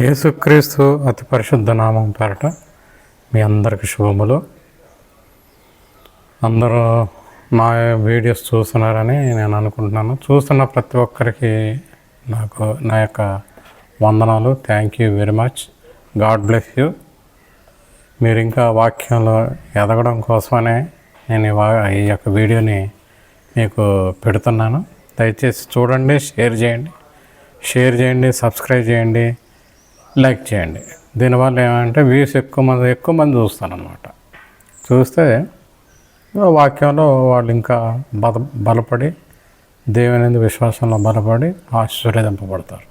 యేసుక్రీస్తు అతి పరిశుద్ధ నామం పేరట మీ అందరికి శుభములు. అందరూ నా వీడియోస్ చూస్తున్నారని నేను అనుకుంటున్నాను. చూస్తున్న ప్రతి ఒక్కరికి నా యొక్క వందనాలు. Thank you very much. God bless you. మీరు ఇంకా వాక్యంలో ఎదగడం కోసమనే నేను ఈ యొక్క వీడియోని మీకు పెడుతున్నాను. దయచేసి చూడండి, షేర్ చేయండి, సబ్స్క్రైబ్ చేయండి, లైక్ చేయండి. దీనివల్ల ఏమంటే వ్యూస్ ఎక్కువ మంది చూస్తారనమాట. చూస్తే వాక్యంలో వాళ్ళు ఇంకా బలపడి దేవుని విశ్వాసంలో బలపడి ఆశీర్వదింపబడతారు.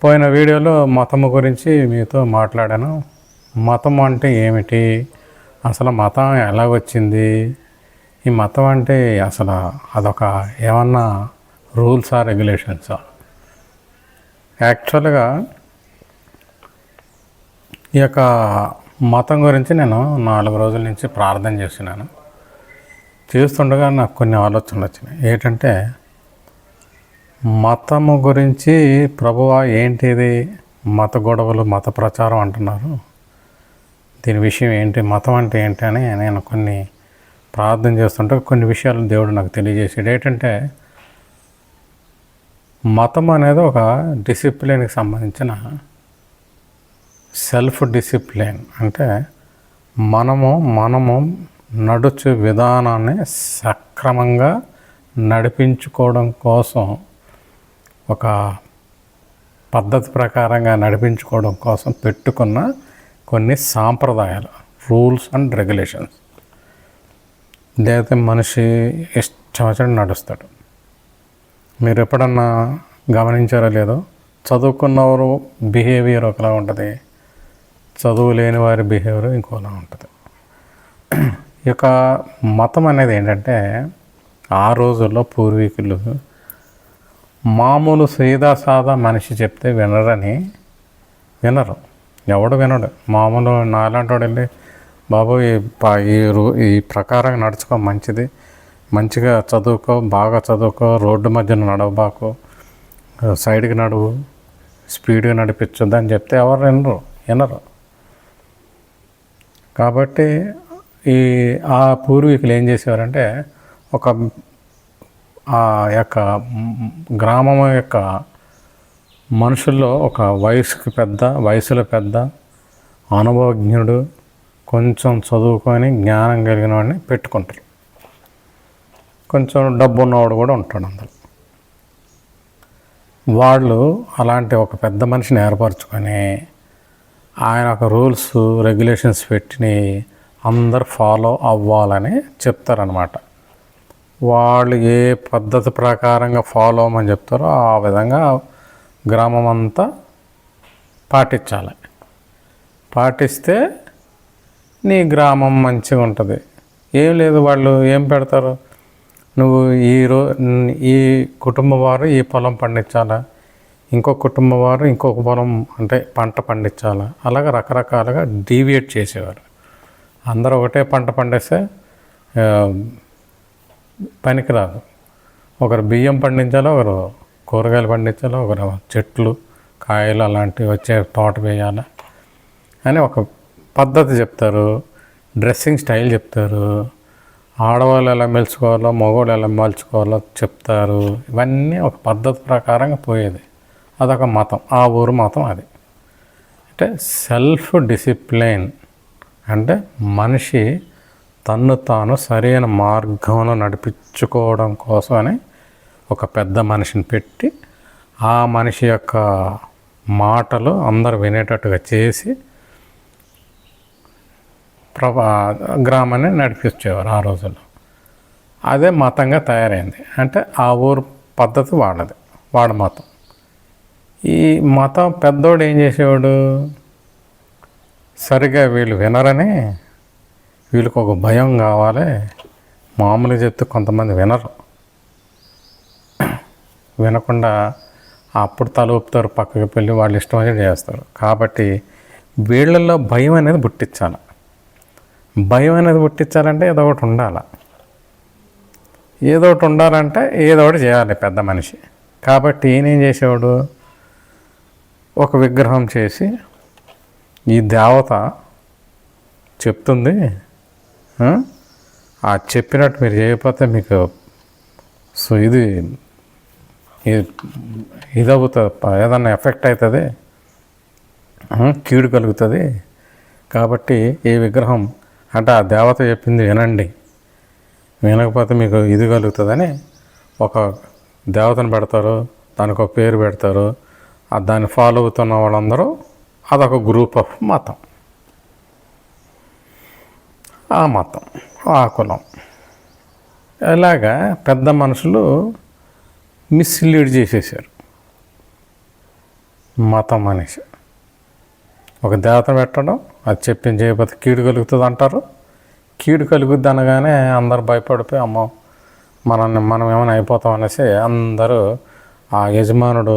పోయిన వీడియోలో మతము గురించి మీతో మాట్లాడాను. మతం అంటే ఏమిటి, అసలు మతం ఎలా వచ్చింది, ఈ మతం అంటే అసలు అదొక ఏమన్నా రూల్సా రెగ్యులేషన్సా? యాక్చువల్గా ఈ యొక్క మతం గురించి నేను 4 రోజుల నుంచి ప్రార్థన చేస్తున్నాను. చేస్తుండగా నాకు కొన్ని ఆలోచనలు వచ్చినాయి. ఏంటంటే మతము గురించి ప్రభువా ఏంటిది, మత గొడవలు, మత ప్రచారం అంటున్నారు, దీని విషయం ఏంటి, మతం అంటే ఏంటి అని నేను కొన్ని ప్రార్థన చేస్తుంటే కొన్ని విషయాలు దేవుడు నాకు తెలియజేసాడు. ఏంటంటే మతం అనేది ఒక డిసిప్లిన్కి సంబంధించిన సెల్ఫ్ డిసిప్లిన్. అంటే మనము నడుచు విధానాన్ని సక్రమంగా నడిపించుకోవడం కోసం, ఒక పద్ధతి ప్రకారంగా నడిపించుకోవడం కోసం పెట్టుకున్న కొన్ని సాంప్రదాయాలు, రూల్స్ అండ్ రెగ్యులేషన్స్. లేకపోతే మనిషి ఇష్టం వచ్చినట్టు నడుస్తాడు. మీరు ఎప్పుడన్నా గమనించారో లేదో, చదువుకున్నవారు బిహేవియర్ ఒకలా ఉంటుంది, చదువు లేని వారి బిహేవియర్ ఇంకోలా ఉంటుంది. ఈ యొక్క మతం అనేది ఏంటంటే ఆ రోజుల్లో పూర్వీకులు మామూలు సాదా మనిషి చెప్తే వినరు, ఎవడు వినడు. మామూలు నాలాంటి వాడు వెళ్ళి బాబు ఈ ప్రకారం నడుచుకో, మంచిగా చదువుకో, బాగా చదువుకో, రోడ్డు మధ్యన నడవబాకు, సైడ్కి నడువు, స్పీడ్గా నడిపించొద్దు అని చెప్తే ఎవరు వినరు. కాబట్టి ఆ పూర్వీకులు ఏం చేసేవారంటే ఆ యొక్క గ్రామం యొక్క మనుషుల్లో ఒక వయసులో పెద్ద అనుభవజ్ఞుడు, కొంచెం చదువుకొని జ్ఞానం కలిగిన వాడిని పెట్టుకుంటారు. కొంచెం డబ్బు ఉన్నవాడు కూడా ఉంటాడు అందులో. వాళ్ళు అలాంటి ఒక పెద్ద మనిషిని ఏర్పరచుకొని ఆయన ఒక రూల్స్ రెగ్యులేషన్స్ పెట్టి అందరు ఫాలో అవ్వాలని చెప్తారనమాట. వాళ్ళు ఏ పద్ధతి ప్రకారంగా ఫాలో అవ్వమని చెప్తారో ఆ విధంగా గ్రామం అంతా పాటించాలి. పాటిస్తే నీ గ్రామం మంచిగా ఉంటుంది. ఏం లేదు, వాళ్ళు ఏం పెడతారు, నువ్వు ఈ కుటుంబం వారు ఈ పొలం పండించాలా, ఇంకొక కుటుంబం వారు ఇంకొక పొలం అంటే పంట పండించాలా, అలాగా రకరకాలుగా డీవియేట్ చేసేవారు. అందరూ ఒకటే పంట పండిస్తే పనికిరాదు. ఒకరు బియ్యం పండించాలా, ఒకరు కూరగాయలు పండించాలా, ఒకరు చెట్లు కాయలు అలాంటివి వచ్చే తోట వేయాలా అని ఒక పద్ధతి చెప్తారు. డ్రెస్సింగ్ స్టైల్ చెప్తారు. ఆడవాళ్ళు ఎలా మెలుచుకోవాలో, మగవాళ్ళు ఎలా మలుచుకోవాలో చెప్తారు. ఇవన్నీ ఒక పద్ధతి ప్రకారంగా పోయేది. అదొక మతం, ఆ ఊరు మతం అది. అంటే సెల్ఫ్ డిసిప్లిన్ అంటే మనిషి తన్ను తాను సరైన మార్గంలో నడిపించుకోవడం కోసమని ఒక పెద్ద మనిషిని పెట్టి ఆ మనిషి యొక్క మాటలు అందరు వినేటట్టుగా చేసి గ్రామాన్ని నడిపించేవారు ఆ రోజుల్లో. అదే మతంగా తయారైంది. అంటే ఆ ఊరు పద్ధతి వాడి మతం. ఈ మతం పెద్దోడు ఏం చేసేవాడు, సరిగా వీళ్ళు వినరని వీళ్ళకి ఒక భయం కావాలి. మామూలుగా చెప్తే కొంతమంది వినకుండా అప్పుడు తల ఊపుతారు, పక్కకి వెళ్ళి వాళ్ళు ఇష్టం వచ్చి చేస్తారు. కాబట్టి వీళ్ళల్లో భయం అనేది పుట్టించాలి. భయం అనేది పుట్టించాలంటే ఏదో ఒకటి ఉండాలంటే ఏదో ఒకటి చేయాలి పెద్ద మనిషి. కాబట్టి ఈయనేం చేసేవాడు, ఒక విగ్రహం చేసి ఈ దేవత చెప్తుంది, ఆ చెప్పినట్టు మీరు చేయకపోతే మీకు ఇది అవుతుంది, ఏదన్నా ఎఫెక్ట్ అవుతుంది, కీడు కలుగుతుంది. కాబట్టి ఈ విగ్రహం అంటే ఆ దేవత చెప్పింది వినండి, వినకపోతే మీకు ఇది కలుగుతుందని ఒక దేవతను పెడతారు, దానికి ఒక పేరు పెడతారు. దాన్ని ఫాలో అవుతున్న వాళ్ళందరూ అదొక గ్రూప్ ఆఫ్ మతం. ఆ మతం, ఆ కులం, ఇలాగా పెద్ద మనుషులు మిస్లీడ్ చేసేసారు మతం అనేసి. ఒక దేవతను పెట్టడం, అది చెప్పింది చేయకపోతే కీడు కలుగుతుంది అంటారు. కీడు కలుగుద్ది అనగానే అందరు భయపడిపోయి అమ్మో మనం ఏమైనా అయిపోతాం అనేసి అందరూ ఆ యజమానుడు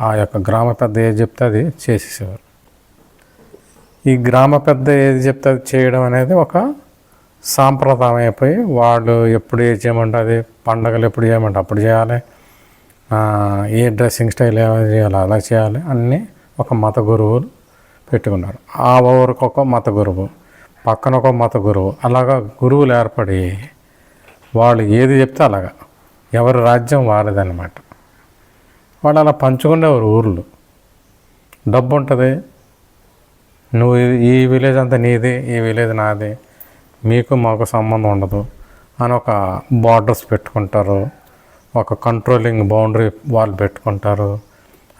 ఆ యొక్క గ్రామ పెద్ద ఏది చెప్తే అది చేసేసేవారు. ఈ గ్రామ పెద్ద ఏది చెప్తే అది చేయడం అనేది ఒక సాంప్రదాయం అయిపోయి, వాళ్ళు ఎప్పుడు ఏది చేయమంటే అది, పండగలు ఎప్పుడు చేయమంటే అప్పుడు చేయాలి, ఏ డ్రెస్సింగ్ స్టైల్ ఏమైనా చేయాలి అలా చేయాలి, అన్నీ ఒక మత గురువులు పెట్టుకున్నారు. ఆ ఊరికి ఒక మత గురువు, పక్కన ఒక మత గురువు, అలాగా గురువులు ఏర్పడి వాళ్ళు ఏది చెప్తే అలాగా, ఎవరి రాజ్యం వారిదన్నమాట. వాళ్ళు అలా పంచుకునేవారు ఊర్లు. డబ్బు ఉంటుంది, నువ్వు ఈ విలేజ్ అంతా నీది, ఈ విలేజ్ నాది, మీకు మాకు సంబంధం ఉండదు అని ఒక బార్డర్స్ పెట్టుకుంటారు, ఒక కంట్రోలింగ్ బౌండరీ వాళ్ళు పెట్టుకుంటారు.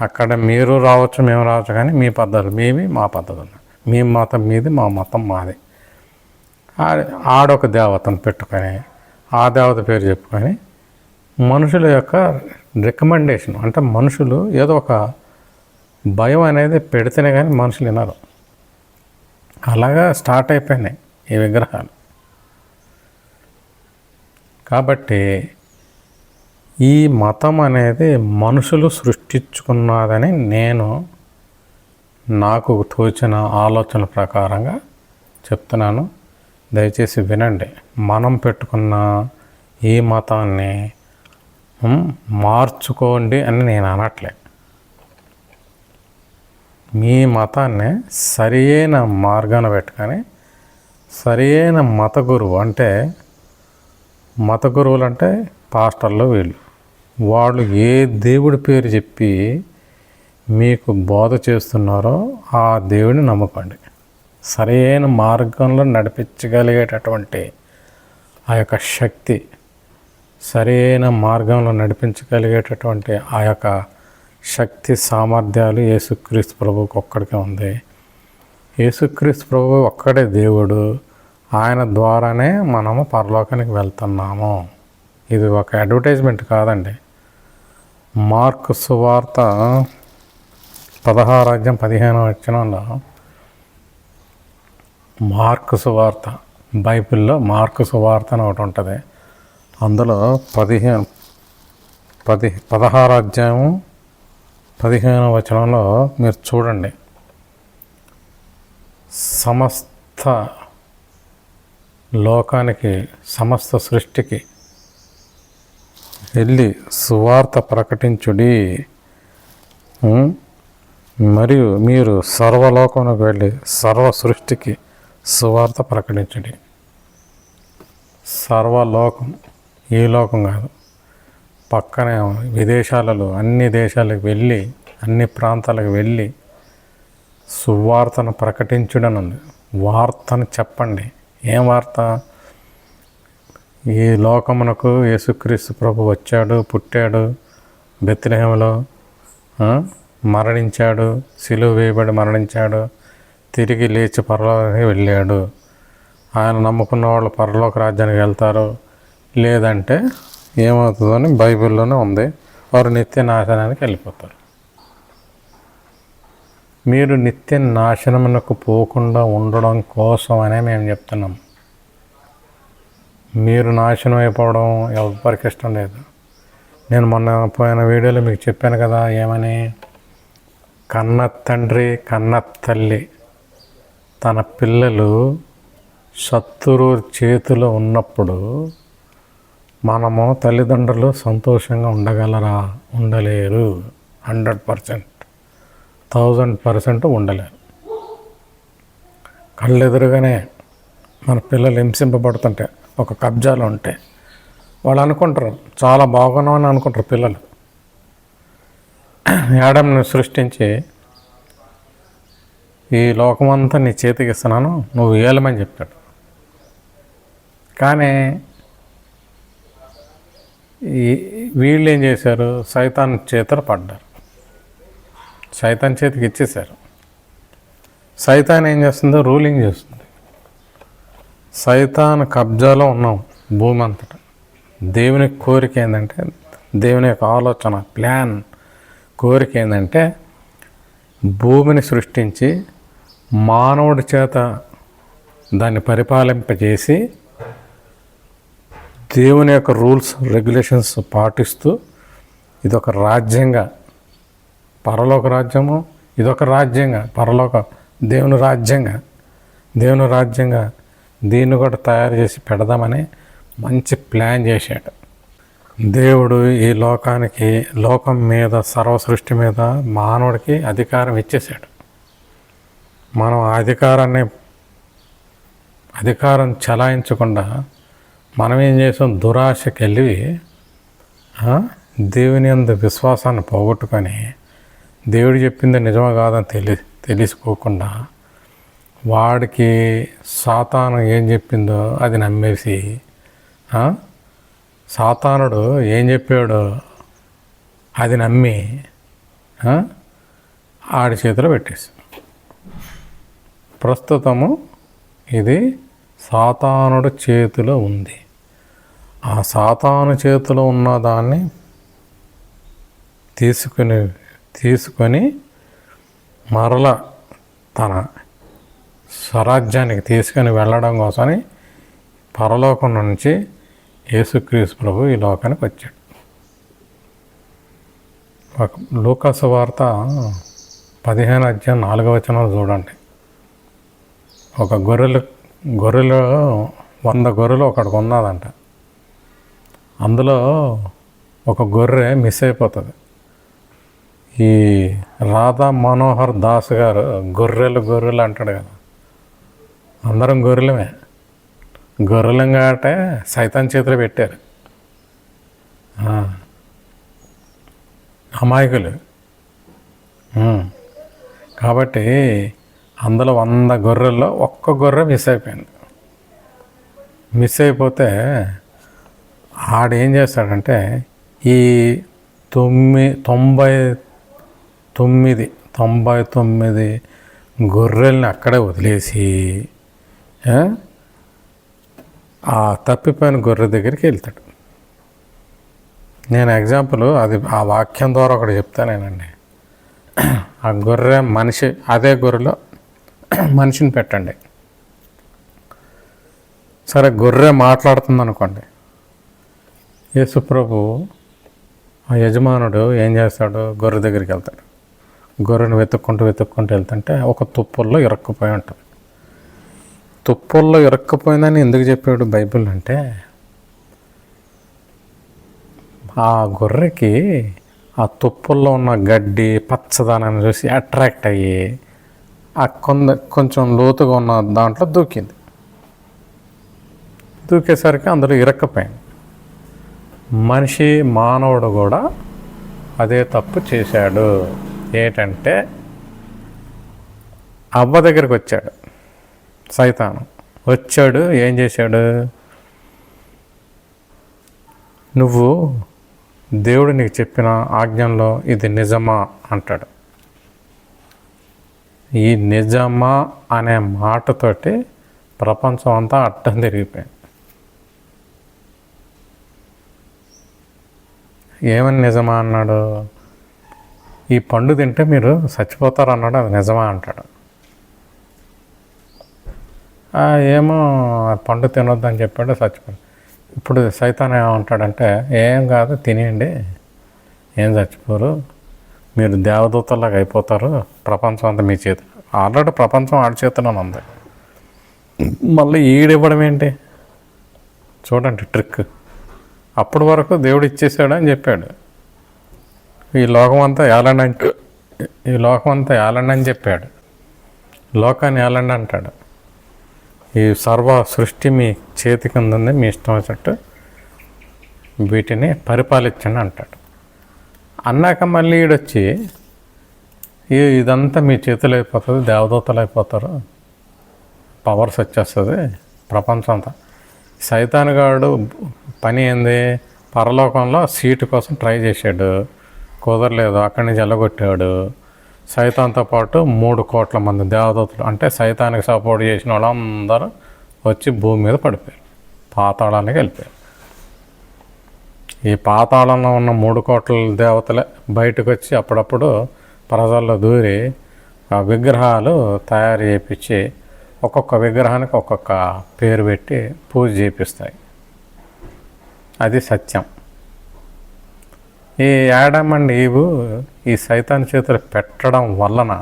అక్కడ మీరు రావచ్చు, మేము రావచ్చు, కానీ మీ పద్ధతులు మీవి, మా పద్ధతులు మీ మతం మీది, మా మతం మాది. ఆడొక దేవతను పెట్టుకొని ఆ దేవత పేరు చెప్పుకొని మనుషుల యొక్క రికమెండేషన్, అంటే మనుషులు ఏదో ఒక భయం అనేది పెడితేనే కానీ మనుషులు వినరు. అలాగా స్టార్ట్ అయిపోయినాయి ఈ విగ్రహాలు. కాబట్టి ఈ మతం అనేది మనుషులు సృష్టించుకున్నదని నాకు తోచిన ఆలోచన ప్రకారంగా చెప్తున్నాను. దయచేసి వినండి. మనం పెట్టుకున్న ఈ మతాన్ని మార్చుకోండి అని నేను అనట్లే. మీ మతాన్ని సరియైన మార్గాన పెట్టుకొని సరియైన మత గురువు, అంటే మత గురువులు అంటే పాస్టర్లు, వాళ్ళు ఏ దేవుడి పేరు చెప్పి మీకు బోధ చేస్తున్నారో ఆ దేవుడిని నమ్ముకోండి. సరైన మార్గంలో నడిపించగలిగేటటువంటి ఆ యొక్క శక్తి, సరైన మార్గంలో నడిపించగలిగేటటువంటి ఆ యొక్క శక్తి సామర్థ్యాలు యేసుక్రీస్తు ప్రభువుకి ఒక్కడికే ఉంది. యేసుక్రీస్తు ప్రభువు ఒక్కడే దేవుడు. ఆయన ద్వారానే మనము పరలోకానికి వెళ్తున్నాము. ఇది ఒక అడ్వర్టైజ్మెంట్ కాదండి. మార్కు సువార్త 16:15 మార్కు సువార్త, బైబిల్లో మార్కు సువార్త అని ఒకటి ఉంటుంది. అందులో 16:15 మీరు చూడండి. సమస్త లోకానికి, సమస్త సృష్టికి వెళ్ళి సువార్త ప్రకటించుడి, మరియు మీరు సర్వలోకమునకు వెళ్ళి సర్వ సృష్టికి సువార్త ప్రకటించుడి. సర్వలోకం, ఈ లోకం కాదు, పక్కనే విదేశాలలో అన్ని దేశాలకు వెళ్ళి, అన్ని ప్రాంతాలకు వెళ్ళి సువార్తను ప్రకటించుడని ఉంది. వార్తను చెప్పండి. ఏం వార్త? ఈ లోకమునకు యేసుక్రీస్తు ప్రభు వచ్చాడు, పుట్టాడు, బెత్లెహేములో మరణించాడు, సిలువ వేయబడి మరణించాడు, తిరిగి లేచి పరలోకానికి వెళ్ళాడు. ఆయన నమ్ముకున్న వాళ్ళు పరలోక రాజ్యానికి వెళ్తారు, లేదంటే ఏమవుతుందని బైబిల్లోనే ఉంది, వారు నిత్య నాశనానికి వెళ్ళిపోతారు. మీరు నిత్య నాశనమునకు పోకుండా ఉండడం కోసమనే మేము చెప్తున్నాం. మీరు నాశనం అయిపోవడం ఎవరికి ఇష్టం లేదు. నేను మొన్న పోయిన వీడియోలో మీకు చెప్పాను కదా, ఏమని, కన్న తండ్రి కన్న తల్లి తన పిల్లలు శత్రువు చేతిలో ఉన్నప్పుడు మనము తల్లిదండ్రులు సంతోషంగా ఉండగలరా? ఉండలేరు. 100%. 1000% ఉండలేరు. కళ్ళెదురుగానే మన పిల్లలు హింసింపబడుతుంటే, ఒక కబ్జాలో ఉంటే వాళ్ళు అనుకుంటారు చాలా బాగున్నామని అనుకుంటారు పిల్లలు. యాడమ్ని సృష్టించి ఈ లోకమంతా నీ చేతికి ఇస్తున్నాను, నువ్వు ఏలమని చెప్పాడు. కానీ వీళ్ళు ఏం చేశారు? సైతాన్ చేతులు పడ్డారు, సైతాన్ చేతికి ఇచ్చేశారు. సైతాన్ ఏం చేస్తుందో రూలింగ్ చేస్తుంది. సైతాన్ కబ్జాలో ఉన్నాం భూమి అంతటా. దేవుని కోరిక ఏంటంటే, దేవుని యొక్క ఆలోచన, ప్లాన్, కోరిక ఏంటంటే భూమిని సృష్టించి మానవుడి చేత దాన్ని పరిపాలింపజేసి దేవుని యొక్క రూల్స్ రెగ్యులేషన్స్ పాటిస్తూ ఇదొక రాజ్యంగా, పరలోక రాజ్యము, ఇదొక రాజ్యంగా, పరలోక దేవుని రాజ్యంగా దీన్ని కూడా తయారు చేసి పెడదామని మంచి ప్లాన్ చేశాడు దేవుడు. ఈ లోకానికి, లోకం మీద, సర్వ సృష్టి మీద మానవుడికి అధికారం ఇచ్చేశాడు. మనం అధికారం చలాయించకుండా మనం ఏం చేసాం? దురాశకి వెళ్ళి దేవుని యందు విశ్వాసాన్ని పోగొట్టుకొని దేవుడు చెప్పింది నిజమా కాదని తెలుసుకోకుండా వాడికి సాతాను ఏం చెప్పిందో అది నమ్మేసి, సాతానుడు ఏం చెప్పాడో అది నమ్మి ఆడి చేతిలో పెట్టేసి, ప్రస్తుతము ఇది సాతానుడు చేతిలో ఉంది. ఆ సాతాను చేతిలో ఉన్న దాన్ని తీసుకొని మరల తన స్వరాజ్యానికి తీసుకొని వెళ్ళడం కోసమని పరలోకం నుంచి యేసుక్రీస్తు ప్రభు ఈ లోకానికి వచ్చాడు. లూకాసు వార్త 15:4 చూడండి. ఒక గొర్రెలు 100 గొర్రెలు ఒకడికి ఉన్నదంట. అందులో ఒక గొర్రె మిస్ అయిపోతుంది. ఈ రాధా మనోహర్ దాస్ గారు గొర్రెలు అంటాడు కదా, అందరం గొర్రెలమే. గొర్రెలం కాబట్టి సైతాన్ చేతిలో పెట్టారు. అమాయకులు కాబట్టి అందులో 100 గొర్రెల్లో ఒక్క గొర్రె మిస్ అయిపోయింది. మిస్ అయిపోతే ఆడేం చేస్తాడంటే ఈ 99 గొర్రెల్ని అక్కడే వదిలేసి ఆ తప్పిపోయిన గొర్రె దగ్గరికి వెళ్తాడు. నేను ఎగ్జాంపుల్ అది ఆ వాక్యం ద్వారా ఒకటి చెప్తానేనండి. ఆ గొర్రె మనిషి, అదే గొర్రెలో మనిషిని పెట్టండి. సరే, గొర్రె మాట్లాడుతుంది అనుకోండి. యేసుప్రభు ఆ యజమానుడు ఏం చేస్తాడు? గొర్రె దగ్గరికి వెళ్తాడు. గొర్రెను వెతుక్కుంటూ వెళ్తుంటే ఒక తుప్పల్లో ఇరక్కుపోయి ఉంటుంది. తుప్పల్లో ఇరక్కపోయిందని ఎందుకు చెప్పాడు బైబిల్ అంటే, ఆ గొర్రెకి ఆ తుప్పల్లో ఉన్న గడ్డి పచ్చదనాన్ని చూసి అట్రాక్ట్ అయ్యి ఆ కొంచెం లోతుగా ఉన్న దాంట్లో దూకింది. దూకేసరికి అందులో ఇరక్కపోయింది. మానవుడు కూడా అదే తప్పు చేశాడు. ఏంటంటే అవ్వ దగ్గరికి వచ్చాడు సైతాను. వచ్చాడు, ఏం చేశాడు? నువ్వు దేవుడు నీకు చెప్పిన ఆజ్ఞల్లో ఇది నిజమా అంటాడు. ఈ నిజమా అనే మాటతోటి ప్రపంచం అంతా అడ్డం తిరిగిపోయింది. ఏమని నిజమా అన్నాడు? ఈ పండు తింటే మీరు చచ్చిపోతారు అన్నాడు. అది నిజమా అంటాడు. ఏమో పండు తినొద్దని చెప్పాడు, చచ్చిపోయాడు. ఇప్పుడు సైతాన్ ఏమంటాడంటే, ఏం కాదు తినేయండి, ఏం చచ్చిపోరు, మీరు దేవదూతలాగా అయిపోతారు, ప్రపంచం అంతా మీ చేతి. ఆల్రెడీ ప్రపంచం ఆడి చేతిలోనే ఉంది. మళ్ళీ ఈడివ్వడం ఏంటి? చూడండి ట్రిక్. అప్పటి వరకు దేవుడు ఇచ్చేసాడు అని చెప్పాడు. ఈ లోకం అంతా ఈ లోకం అంతా ఏలండి అని చెప్పాడు. లోకాన్ని ఏలండి అంటాడు. ఈ సర్వ సృష్టి మీ చేతి కింద ఉంది, మీ ఇష్టం వచ్చినట్టు వీటిని పరిపాలించండి అంటాడు. అన్నాక మళ్ళీ ఈడొచ్చి ఇదంతా మీ చేతులు అయిపోతుంది, దేవదూతలు అయిపోతారు, పవర్స్ వచ్చేస్తుంది ప్రపంచం అంతా. సైతానుగాడు పని ఏంది, పరలోకంలో సీటు కోసం ట్రై చేశాడు, కుదరలేదు, అక్కడి నుంచి ఎల్లగొట్టాడు. సైతాన్తో పాటు 3 కోట్ల మంది దేవదూతలు, అంటే సైతానికి సపోర్ట్ చేసిన వాళ్ళందరూ వచ్చి భూమి మీద పడిపోయారు, పాతాళానికి వెళ్ళిపోయారు. ఈ పాతాళంలో ఉన్న 3 కోట్ల దేవతలే బయటకు వచ్చి అప్పుడప్పుడు ప్రజల్లో దూరి ఆ విగ్రహాలు తయారు చేయించి ఒక్కొక్క విగ్రహానికి ఒక్కొక్క పేరు పెట్టి పూజ చేపిస్తాయి. అది సత్యం. ఈ యాడమ్ అండ్ ఈవు ఈ సైతాన్ చేతులు పెట్టడం వలన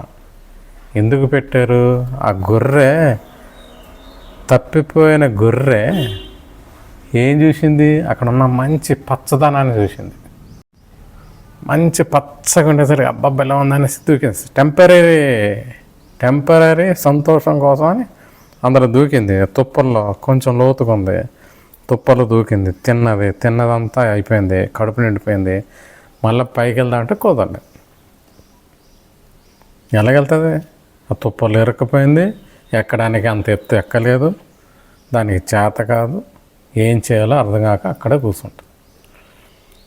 ఎందుకు పెట్టారు? ఆ గొర్రె, తప్పిపోయిన గొర్రె ఏం చూసింది? అక్కడ ఉన్న మంచి పచ్చదనాన్ని చూసింది. మంచి పచ్చగా ఉండేసరికి అబ్బాబ్బా ఎలా ఉందని దూకింది. టెంపరీ సంతోషం కోసం అని అందులో దూకింది. తుప్పల్లో కొంచెం లోతుగా ఉంది, తుప్పలు దూకింది, తిన్నదంతా అయిపోయింది, కడుపు నిండిపోయింది. మళ్ళీ పైకి వెళ్దామంటే కుదరలేదు. ఎలాగెళ్తుంది? ఆ తుప్పలు ఇరుక్కుపోయింది, ఎక్కడానికి అంత ఎత్తు ఎక్కలేదు, దానికి చేత కాదు, ఏం చేయాలో అర్థం కాక అక్కడే కూర్చుంటుంది.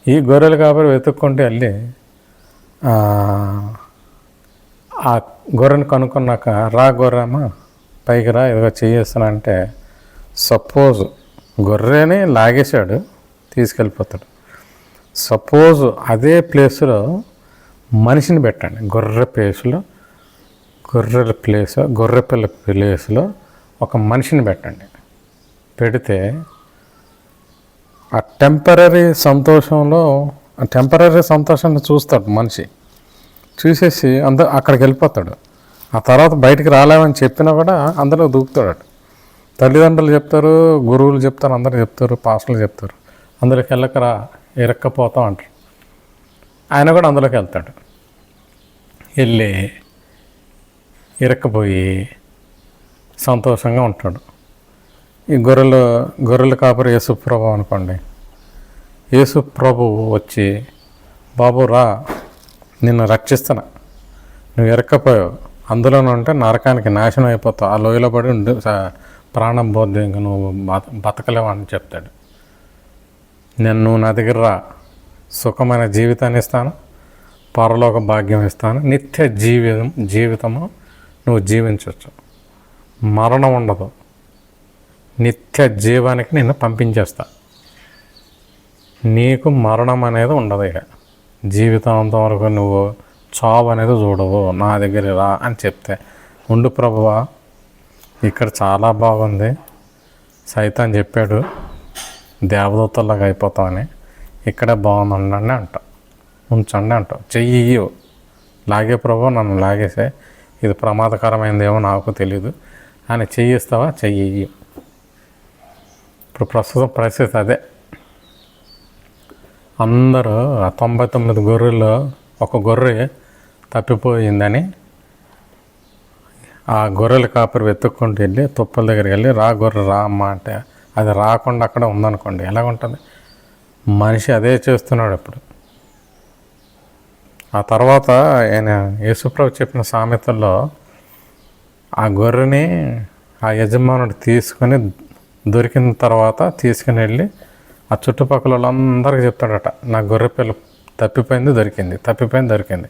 ఈ గొర్రెలు కాబట్టి వెతుక్కుంటూ వెళ్ళి ఆ గొర్రెని కనుక్కున్నాక, రా గొర్రెమ్మ పైకి రా, ఇదిగో చేయేస్తానంటే, సపోజ్ గొర్రెని లాగేశాడు, తీసుకెళ్ళిపోతాడు. సపోజ్ అదే ప్లేస్లో మనిషిని పెట్టండి, గొర్రె పిల్ల ప్లేస్లో ఒక మనిషిని పెట్టండి. పెడితే ఆ టెంపరీ సంతోషాన్ని చూస్తాడు మనిషి. చూసేసి అక్కడికి వెళ్ళిపోతాడు. ఆ తర్వాత బయటికి రాలేమని చెప్పినా కూడా అందులో దూకుతాడు. తల్లిదండ్రులు చెప్తారు, గురువులు చెప్తారు, అందరూ చెప్తారు, పాస్టర్లు చెప్తారు, అందులోకి వెళ్ళకరా ఇరక్కపోతాం అంటారు. ఆయన కూడా అందులోకి వెళ్తాడు. వెళ్ళి ఇరక్కపోయి సంతోషంగా ఉంటాడు. ఈ గొర్రెల కాపరి యేసుప్రభు అనుకోండి. యేసుప్రభు వచ్చి, బాబు రా, నిన్ను రక్షిస్తున్నా, నువ్వు ఇరక్కపోయావు, అందులోనే ఉంటే నరకానికి నాశనం అయిపోతావు, ఆ లోయలో పడి ఉండి ప్రాణం పోద్ది, ఇంక నువ్వు బతకలేవు అని చెప్తాడు. నువ్వు నా దగ్గర రా, సుఖమైన జీవితాన్ని ఇస్తాను, పరలోక భాగ్యం ఇస్తాను, నిత్య జీవితము నువ్వు జీవించవచ్చు, మరణం ఉండదు, నిత్య జీవానికి నిన్ను పంపించేస్తా, నీకు మరణం అనేది ఉండదు, ఇక జీవితాంతం వరకు నువ్వు చావు అనేది చూడవు, నా దగ్గర రా అని చెప్తే, ఉండు ప్రభువా, ఇక్కడ చాలా బాగుంది, సైతాన్ చెప్పాడు దేవదూతల్లాగా అయిపోతామని, ఇక్కడే బాగుందండి ఉంచండి అంటావు. చెయ్యి లాగే ప్రభు, నన్ను లాగేసే, ఇది ప్రమాదకరమైనదేమో నాకు తెలీదు అని చెయ్యిస్తావా? చెయ్యి. ఇప్పుడు ప్రస్తుతం పరిస్థితి అదే. అందరూ 99 గొర్రెల్లో ఒక గొర్రె తప్పిపోయిందని ఆ గొర్రెల కాపరి వెతుక్కుంటూ వెళ్ళి తుప్పల దగ్గరికి వెళ్ళి, రా గొర్రె రా అమ్మ అంటే, అది రాకుండా అక్కడ ఉందనుకోండి, ఎలాగుంటుంది? మనిషి అదే చేస్తున్నాడు ఇప్పుడు. ఆ తర్వాత ఆయన యేసుప్రభు చెప్పిన సామెతల్లో ఆ గొర్రెని ఆ యజమానుడు దొరికిన తర్వాత తీసుకుని వెళ్ళి ఆ చుట్టుపక్కల వాళ్ళందరికీ చెప్తాడట, నా గొర్రె పిల్ల దొరికింది.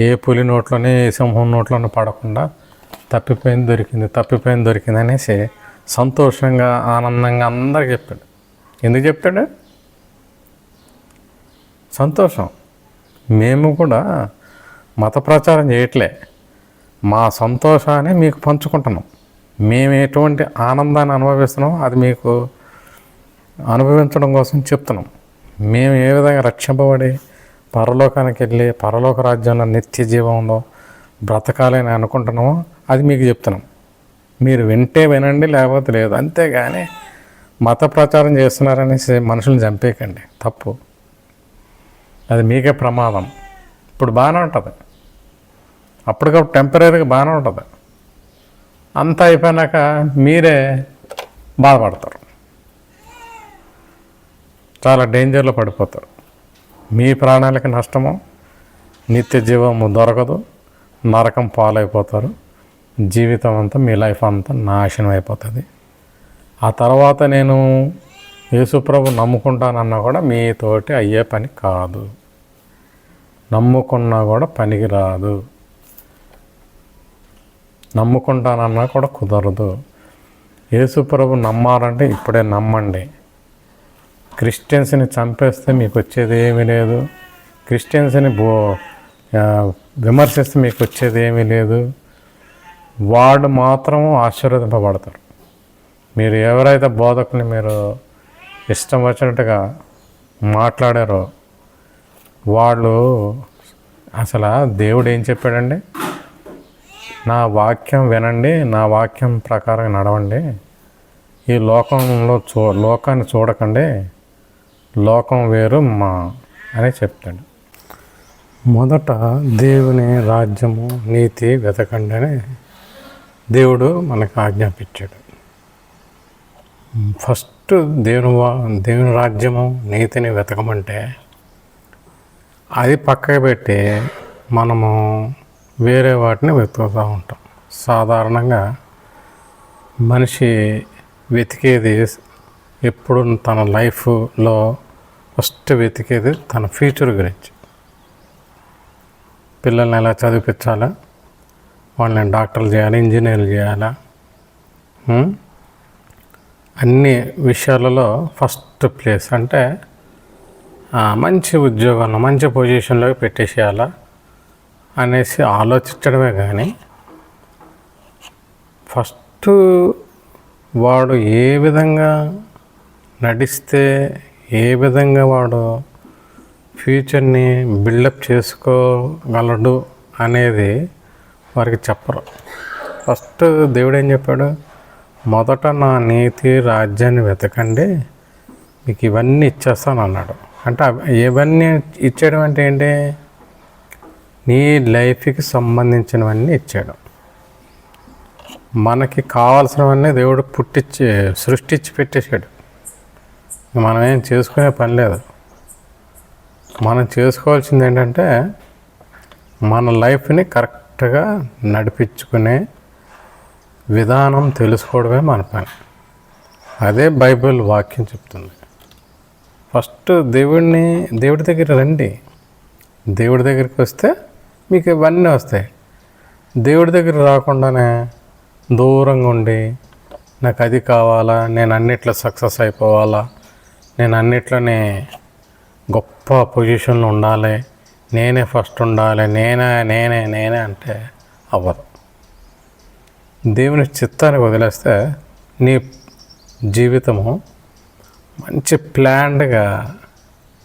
ఏ పులి నోట్లోనే, ఏ సింహం నోట్లోనే పడకుండా దొరికింది అనేసి సంతోషంగా ఆనందంగా అందరికి చెప్పాడు. ఎందుకు చెప్తాడు? సంతోషం. మేము కూడా మత ప్రచారం చేయట్లే, మా సంతోషాన్ని మీకు పంచుకుంటున్నాం. మేము ఎటువంటి ఆనందాన్ని అనుభవిస్తున్నామో అది మీకు అనుభవించడం కోసం చెప్తున్నాం. మేము ఏ విధంగా రక్షింపబడి పరలోకానికి వెళ్ళి పరలోక రాజ్యంలో నిత్య జీవంలో బ్రతకాలని అనుకుంటున్నామో అది మీకు చెప్తున్నాం. మీరు వినండి, లేకపోతే లేదు. అంతేగాని మత ప్రచారం చేస్తున్నారనేసి మనుషులను చంపేయకండి, తప్పు. అది మీకే ప్రమాదం. ఇప్పుడు బాగానే ఉంటుంది, అప్పటికప్పుడు టెంపరీగా బాగానే ఉంటుంది. అంతా అయిపోయినాక మీరే బాధపడతారు, చాలా డేంజర్లో పడిపోతారు. మీ ప్రాణాలకి నష్టము, నిత్య జీవము దొరకదు, నరకం పాలైపోతారు. జీవితం అంతా, మీ లైఫ్ అంతా నాశనం అయిపోతుంది. ఆ తర్వాత నేను యేసుప్రభు నమ్ముకుంటానన్నా కూడా మీతోటి అయ్యే పని కాదు. నమ్ముకున్నా కూడా పనికి రాదు. నమ్ముకుంటానన్నా కూడా కుదరదు. యేసుప్రభు నమ్మాలంటే ఇప్పుడే నమ్మండి. క్రిస్టియన్స్ని చంపేస్తే మీకు వచ్చేది ఏమీ లేదు. క్రిస్టియన్స్ని విమర్శిస్తే మీకు వచ్చేది ఏమీ లేదు. వాడు మాత్రము ఆశీర్వదింపబడతారు. మీరు ఎవరైతే బోధకుని మీరు ఇష్టం వచ్చినట్టుగా మాట్లాడారో వాళ్ళు అసలు దేవుడు ఏం చెప్పాడండి? నా వాక్యం వినండి, నా వాక్యం ప్రకారం నడవండి, ఈ లోకంలో లోకాన్ని చూడకండి, లోకం వేరు అని చెప్తాడు. మొదట దేవుని రాజ్యము నీతి వెతకండి అని దేవుడు మనకు ఆజ్ఞాపించాడు. ఫస్ట్ దేవుని రాజ్యము నీతిని వెతకమంటే అది పక్కకి పెట్టి మనము వేరే వాటిని వెతుకుతూ ఉంటాం. సాధారణంగా మనిషి వెతికేది ఎప్పుడు తన లైఫ్లో ఫస్ట్ వెతికేది తన ఫ్యూచర్ గురించి. పిల్లల్ని ఎలా చదివించాలా, వాళ్ళని డాక్టర్లు చేయాలి, ఇంజనీర్లు చేయాలా, అన్ని విషయాలలో ఫస్ట్ ప్లేస్ అంటే మంచి ఉద్యోగంలో మంచి పొజిషన్లోకి పెట్టేసేయాలా అనేసి ఆలోచించడమే కానీ ఫస్ట్ వాడు ఏ విధంగా నడిస్తే, ఏ విధంగా వాడు ఫ్యూచర్ని బిల్డప్ చేసుకోగలడు అనేది వారికి చెప్పరు. ఫస్ట్ దేవుడు ఏం చెప్పాడు? మొదట నా నీతి రాజ్యాన్ని వెతకండి, మీకు ఇవన్నీ ఇచ్చేస్తాను అన్నాడు. అంటే ఇవన్నీ ఇచ్చేయడం అంటే ఏంటి? నీ లైఫ్కి సంబంధించినవన్నీ ఇచ్చాడు. మనకి కావాల్సినవన్నీ దేవుడు సృష్టించి పెట్టేశాడు. మనం ఏం చేసుకునే పని లేదు. మనం చేసుకోవాల్సింది ఏంటంటే మన లైఫ్ని కరెక్ట్గా నడిపించుకునే విధానం తెలుసుకోవడమే మన పని. అదే బైబిల్ వాక్యం చెప్తుంది. ఫస్ట్ దేవుడి దగ్గర రండి. దేవుడి దగ్గరికి వస్తే మీకు ఇవన్నీ వస్తాయి. దేవుడి దగ్గర రాకుండానే దూరంగా ఉండి నాకు అది కావాలా, నేను అన్నిట్లో సక్సెస్ అయిపోవాలా, నేను అన్నిట్లోనే గొప్ప పొజిషన్లో ఉండాలి, నేనే ఫస్ట్ ఉండాలి, నేనే అంటే అవ్వదు. దేవుని చిత్తాన్ని వదిలేస్తే నీ జీవితము మంచి ప్లాన్డ్గా,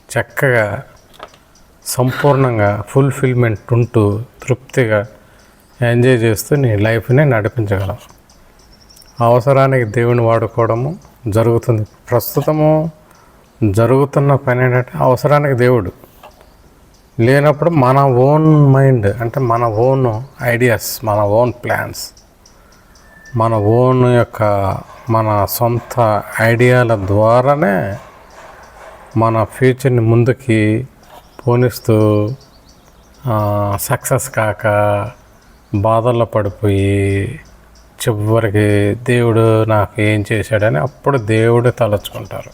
చక్కగా, సంపూర్ణంగా ఫుల్ఫిల్మెంట్ ఉంటూ తృప్తిగా ఎంజాయ్ చేస్తూ నీ లైఫ్ని నడిపించగలవు. అవసరానికి దేవుని వాడుకోవడము జరుగుతుంది. ప్రస్తుతము జరుగుతున్న పని ఏంటంటే అవసరానికి దేవుడు లేనప్పుడు మన ఓన్ మైండ్ అంటే మన ఓన్ ఐడియాస్, మన ఓన్ ప్లాన్స్, మన ఓన్ మన సొంత ఐడియాల ద్వారానే మన ఫ్యూచర్ని ముందుకి పోనిస్తూ సక్సెస్ కాక బాధల్లో పడిపోయి చివరికి దేవుడు నాకు ఏం చేశాడని అప్పుడు దేవుడు తలుచుకుంటారు.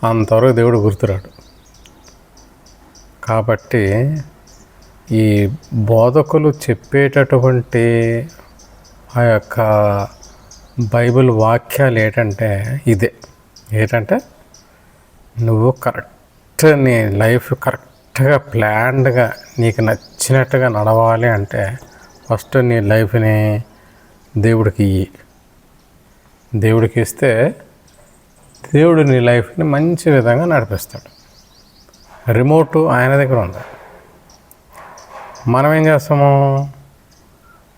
అంతవరకు దేవుడు గుర్తురాడు. కాబట్టి ఈ బోధకులు చెప్పేటటువంటి ఆ యొక్క బైబిల్ వాక్యాలు ఏంటంటే నువ్వు కరెక్ట్ నీ లైఫ్ కరెక్ట్గా ప్లాన్డ్గా నీకు నచ్చినట్టుగా నడవాలి అంటే ఫస్ట్ నీ లైఫ్ని దేవుడికి ఇస్తే దేవుడు నీ లైఫ్ని మంచి విధంగా నడిపిస్తాడు. రిమోటు ఆయన దగ్గర ఉంది. మనం ఏం చేస్తాము?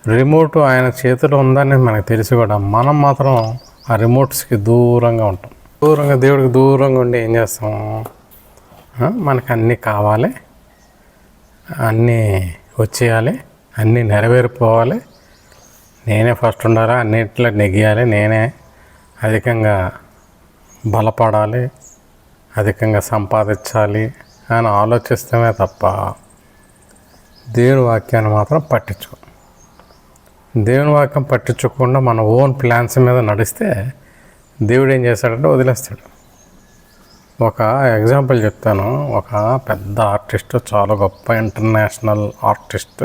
రిమోట్ ఆయన చేతిలో ఉందని మనకు తెలిసి కూడా మనం మాత్రం ఆ రిమోట్స్కి దూరంగా ఉంటాం. దేవుడికి దూరంగా ఉండి ఏం చేస్తాము? మనకు అన్నీ కావాలి, అన్నీ వచ్చేయాలి అన్నీ నెరవేరిపోవాలి, నేనే ఫస్ట్ ఉండాలి, అన్నింటిలో నెగ్గియాలి, నేనే అధికంగా బలపడాలి, అధికంగా సంపాదించాలి అని ఆలోచిస్తామే తప్ప దేవుని వాక్యాన్ని మాత్రం పట్టించుకో. దేవుని వాక్యం పట్టించకుండా మన ఓన్ ప్లాన్స్ మీద నడిస్తే దేవుడు ఏం చేస్తాడంటే వదిలేస్తాడు. ఒక ఎగ్జాంపుల్ చెప్తాను. ఒక పెద్ద ఆర్టిస్ట్, చాలా గొప్ప ఇంటర్నేషనల్ ఆర్టిస్ట్,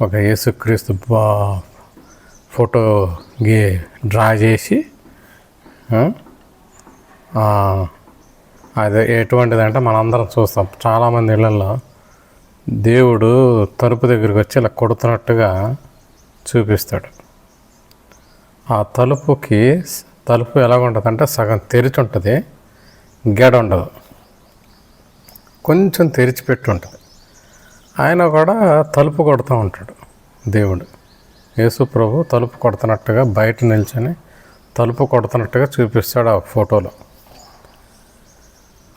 ఒక యేసుక్రీస్తు ఫోటో డ్రా చేసి అది ఎటువంటిదంటే మనందరం చూస్తాం. చాలామంది ఇళ్ళల్లో దేవుడు తలుపు దగ్గరికి వచ్చి ఇలా కొడుతున్నట్టుగా చూపిస్తాడు. ఆ తలుపు ఎలాగుంటుందంటే సగం తెరిచి ఉంటుంది, గెడ ఉండదు, కొంచెం తెరిచిపెట్టి ఉంటుంది. ఆయన కూడా తలుపు కొడుతూ ఉంటాడు. దేవుడు యేసు ప్రభు తలుపు కొడుతున్నట్టుగా బయట నిల్చొని తలుపు కొడుతున్నట్టుగా చూపిస్తాడు ఆ ఫోటోలో.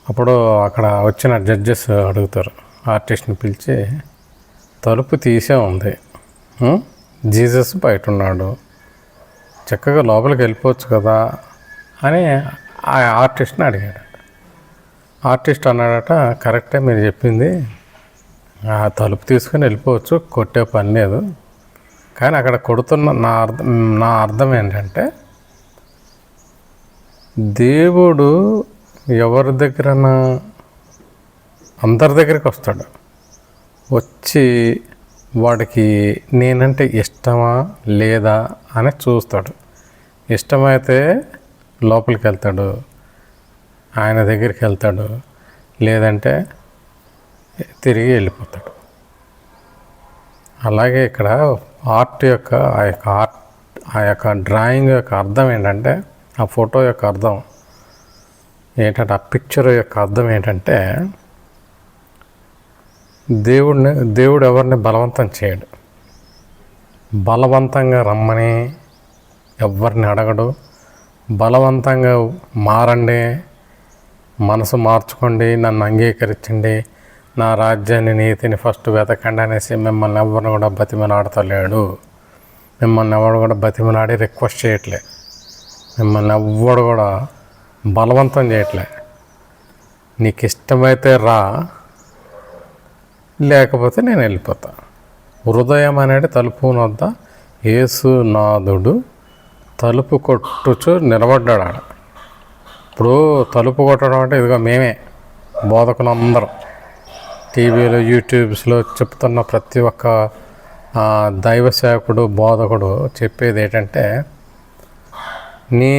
అప్పుడు అక్కడ వచ్చిన జడ్జెస్ అడుగుతారు ఆర్టిస్ట్ని పిలిచి, తలుపు తీసే ఉంది, జీసస్ బయట ఉన్నాడు, చక్కగా లోపలికి వెళ్ళిపోవచ్చు కదా అని ఆ ఆర్టిస్ట్ని అడిగాడు. ఆర్టిస్ట్ అన్నాడట, కరెక్టే మీరు చెప్పింది, ఆ తలుపు తీసుకొని వెళ్ళిపోవచ్చు, కొట్టే పని లేదు. కానీ అక్కడ కొడుతున్న నా అర్థం ఏంటంటే, దేవుడు ఎవరి దగ్గరన్నా అందరి దగ్గరికి వస్తాడు. వచ్చి వాడికి నేనంటే ఇష్టమా లేదా అని చూస్తాడు. ఇష్టమైతే లోపలికి వెళ్తాడు, ఆయన దగ్గరికి వెళ్తాడు, లేదంటే తిరిగి వెళ్ళిపోతాడు. అలాగే ఇక్కడ ఆ యొక్క డ్రాయింగ్ యొక్క అర్థం ఏంటంటే, ఆ ఫోటో యొక్క అర్థం ఏంటంటే, ఆ పిక్చర్ యొక్క అర్థం ఏంటంటే, దేవుడు ఎవరిని బలవంతం చేయడు. బలవంతంగా రమ్మని ఎవరిని అడగడు. బలవంతంగా మారండి, మనసు మార్చుకోండి, నన్ను అంగీకరించండి, నా రాజ్యాన్ని నీతిని ఫస్ట్ వెతకండి అనేసి మిమ్మల్ని ఎవరిని కూడా బతిమలాడతలేడు. మిమ్మల్ని ఎవరు కూడా బతిమలాడి రిక్వెస్ట్ చేయట్లే. మిమ్మల్ని ఎవ్వడు కూడా బలవంతం చేయట్లే. నీకు ఇష్టమైతే రా, లేకపోతే నేను వెళ్ళిపోతా. హృదయం అనేది తలుపు వద్ద యేసునాథుడు తలుపు కొట్టుచు నిలబడ్డాడు ఆడ. ఇప్పుడు తలుపు కొట్టడం అంటే ఇదిగో మేమే బోధకులందరం టీవీలో యూట్యూబ్స్లో చెప్తున్న ప్రతి ఒక్క దైవ సేవకుడు బోధకుడు చెప్పేది ఏంటంటే, నీ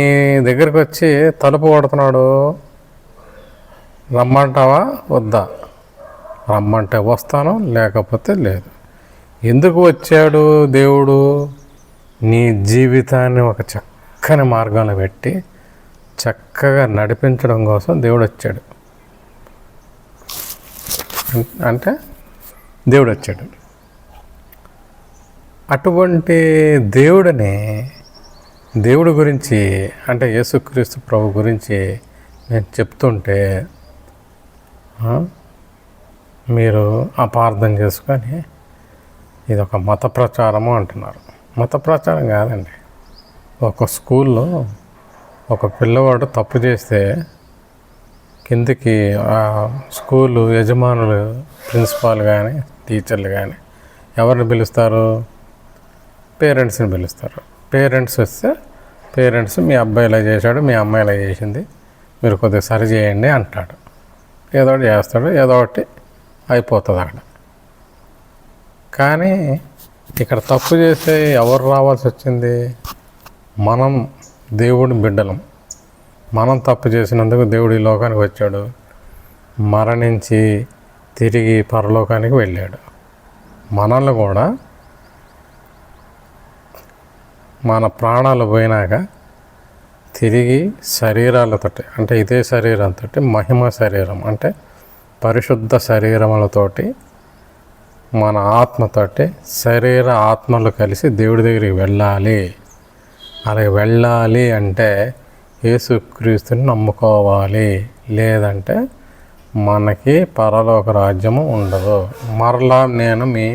దగ్గరికి వచ్చి తలుపు కొడుతున్నాడు, రమ్మంటావా వద్దా? రమ్మంటే వస్తాను, లేకపోతే లేదు. ఎందుకు వచ్చాడు దేవుడు? నీ జీవితాన్ని ఒక చక్కని మార్గంలో పెట్టి చక్కగా నడిపించడం కోసం దేవుడు వచ్చాడు. అంటే దేవుడు వచ్చాడు. అటువంటి దేవుడి గురించి అంటే యేసుక్రీస్తు ప్రభు గురించి నేను చెప్తుంటే మీరు అపార్థం చేసుకొని ఇది ఒక మత ప్రచారము అంటున్నారు. మత ప్రచారం కాదండి. ఒక స్కూల్లో ఒక పిల్లవాడు తప్పు చేస్తే కిందికి స్కూలు యజమానులు, ప్రిన్సిపాల్ కానీ టీచర్లు కానీ ఎవరిని పిలుస్తారు? పేరెంట్స్ని పిలుస్తారు. పేరెంట్స్ వస్తే పేరెంట్స్ మీ అబ్బాయి ఇలా చేశాడు, మీ అమ్మాయి ఇలా చేసింది, మీరు కొద్దిగా సరి చేయండి అంటాడు. ఏదో ఒకటి చేస్తాడు, ఏదో ఒకటి అయిపోతుంది అక్కడ. కానీ ఇక్కడ తప్పు చేస్తే ఎవరు రావాల్సి వచ్చింది? మనం దేవుడి బిడ్డలం. మనం తప్పు చేసినందుకు దేవుడు ఈ లోకానికి వచ్చాడు, మరణించి తిరిగి పరలోకానికి వెళ్ళాడు. మనల్ని కూడా మన ప్రాణాలు పోయినాక తిరిగి శరీరాలతోటి, అంటే ఇదే శరీరంతో, మహిమ శరీరం అంటే పరిశుద్ధ శరీరములతోటి, మన ఆత్మతోటి, శరీర ఆత్మలు కలిసి దేవుడి దగ్గరికి వెళ్ళాలి. అలాగే వెళ్ళాలి అంటే యేసుక్రీస్తుని నమ్ముకోవాలి, లేదంటే మనకి పరలోక రాజ్యము ఉండదు. మరలా నేను మీ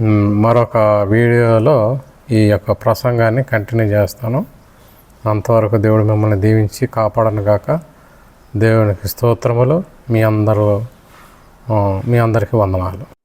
మరొక వీడియోలో ఈ యొక్క ప్రసంగాన్ని కంటిన్యూ చేస్తాను. అంతవరకు దేవుడు మిమ్మల్ని దీవించి కాపాడను గాక. దేవునికి స్తోత్రములు. మీ అందరికీ వందనాలు.